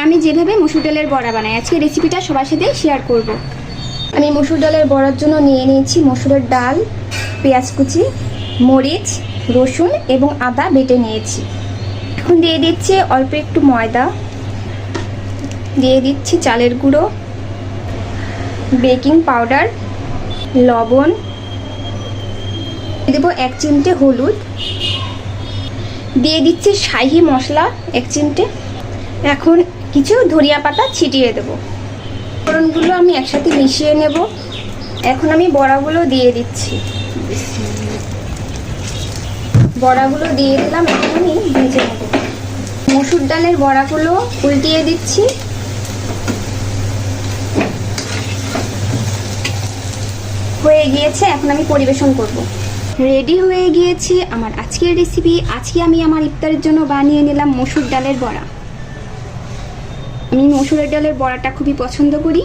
আমি যেভাবে মসুর ডালের বড়া বানাই আজকে রেসিপিটা সবার সাথে শেয়ার করব। আমি মসুর ডালের বড়ার জন্য নিয়ে নিয়েছি মসুরের ডাল, পেঁয়াজ কুচি, মরিচ, রসুন এবং আদা বেটে নিয়েছি। এখন দিয়ে দিচ্ছি অল্প একটু ময়দা, দিয়ে দিচ্ছি চালের গুঁড়ো, বেকিং পাউডার, লবণ, দেবো 1 চিমটে হলুদ, দিয়ে দিচ্ছি শাহি মশলা 1 চিমটে। এখন কিছু ধনিয়া পাতা ছিটিয়ে দেবো। ফোড়নগুলো আমি একসাথে মিশিয়ে নেব। এখন আমি বড়াগুলো দিয়ে দিচ্ছি। বড়াগুলো দিয়ে দিলাম, এখন আমি ভেজে নেব। মসুর ডালের বড়াগুলো উল্টিয়ে দিচ্ছি। হয়ে গিয়েছে, এখন আমি পরিবেশন করব। রেডি হয়ে গিয়েছে আমার আজকের রেসিপি। আজকে আমি আমার ইফতারের জন্য বানিয়ে নিলাম মসুর ডালের বড়া। আমি মসুরের ডালের বড়াটা খুবই পছন্দ করি।